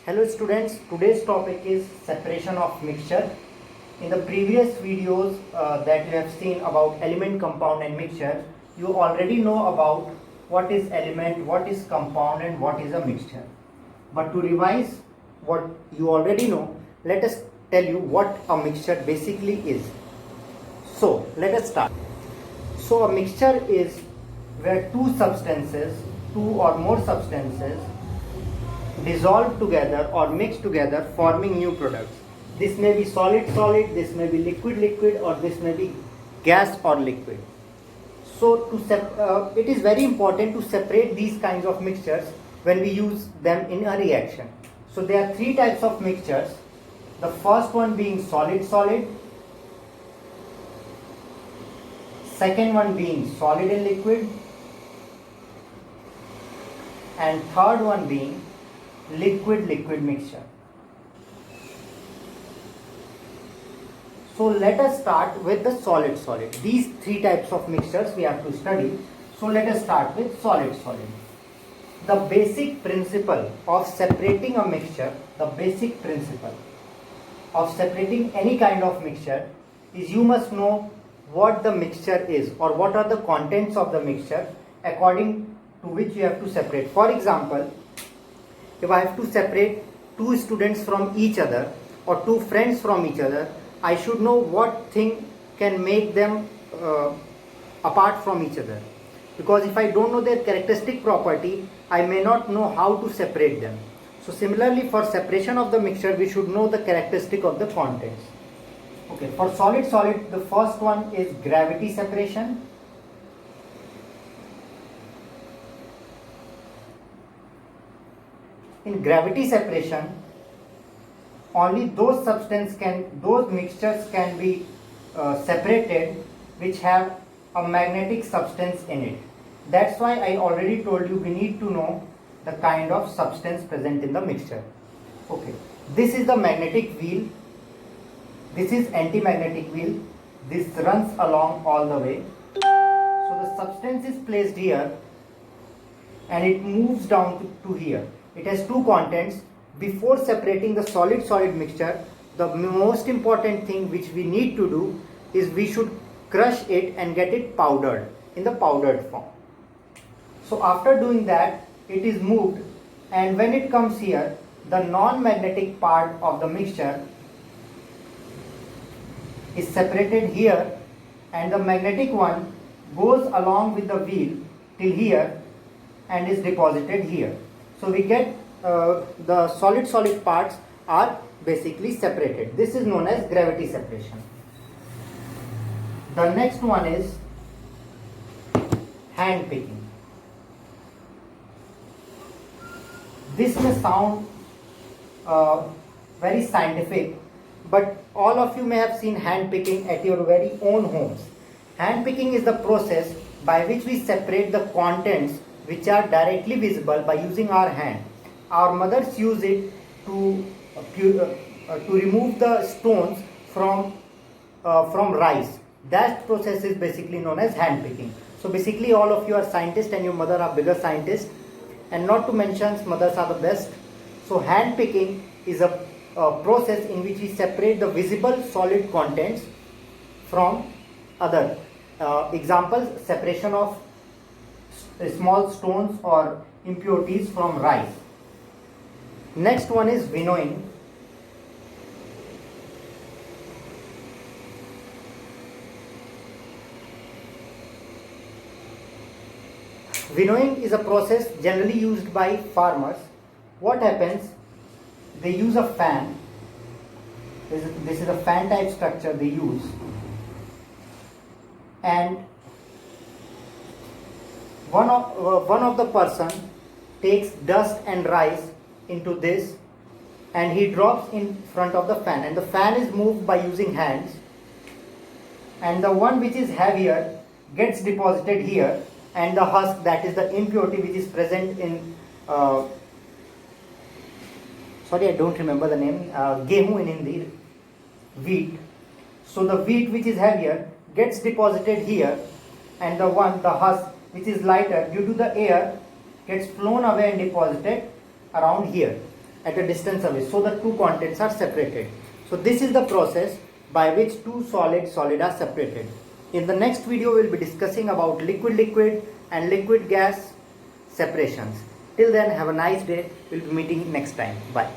Hello students, today's topic is separation of mixture. In the previous videos that you have seen about element, compound and mixture, you already know about what is element, what is compound and what is a mixture. But to revise what you already know, let us tell you what a mixture basically is. So let us start. So a mixture is where two substances, two or more substances dissolve together or mix together forming new products. This may be solid, this may be liquid, or this may be gas or liquid. So it is very important to separate these kinds of mixtures when we use them in a reaction. So there are three types of mixtures. The first one being solid, second one being solid and liquid, and third one being liquid mixture. So let us start with the solid. These three types of mixtures we have to study. So let us start with solid. The basic principle of separating a mixture, the basic principle of separating any kind of mixture is you must know what the mixture is or what are the contents of the mixture according to which you have to separate. For example, if I have to separate two students from each other or two friends from each other, I should know what thing can make them apart from each other. Because if I don't know their characteristic property, I may not know how to separate them. So similarly, for separation of the mixture, we should know the characteristic of the contents. Okay, for solid, the first one is gravity separation. In gravity separation, only those mixtures can be separated which have a magnetic substance in it. That's why I already told you we need to know the kind of substance present in the mixture. Okay, this is the magnetic wheel. This is anti-magnetic wheel. This runs along all the way. So the substance is placed here and it moves down to here. It has two contents. Before separating the solid mixture, the most important thing which we need to do is we should crush it and get it powdered in the powdered form. So after doing that, it is moved, and when it comes here, the non-magnetic part of the mixture is separated here and the magnetic one goes along with the wheel till here and is deposited here. So we get the solid parts are basically separated. This is known as gravity separation. The next one is hand picking. This may sound very scientific, but all of you may have seen hand picking at your very own homes. Hand picking is the process by which we separate the contents which are directly visible by using our hand. Our mothers use it to remove the stones from rice. That process is basically known as hand picking. So basically all of you are scientists and your mother are bigger scientists, and not to mention mothers are the best. So hand picking is a process in which we separate the visible solid contents from other. Examples: separation of small stones or impurities from rice. Next one is winnowing. Winnowing is a process generally used by farmers. What happens? They use a fan. This is a fan type structure they use, and one of the person takes dust and rice into this and he drops in front of the fan, and the fan is moved by using hands, and the one which is heavier gets deposited here, and the husk, that is the impurity which is present in sorry, I don't remember the name, gehu in Hindi, wheat. So the wheat which is heavier gets deposited here, and the husk which is lighter due to the air gets flown away and deposited around here. at a distance away, so the two contents are separated. So this is the process by which two solid are separated. In the next video we will be discussing about liquid and liquid gas separations. Till then, have a nice day. We'll be meeting next time. Bye.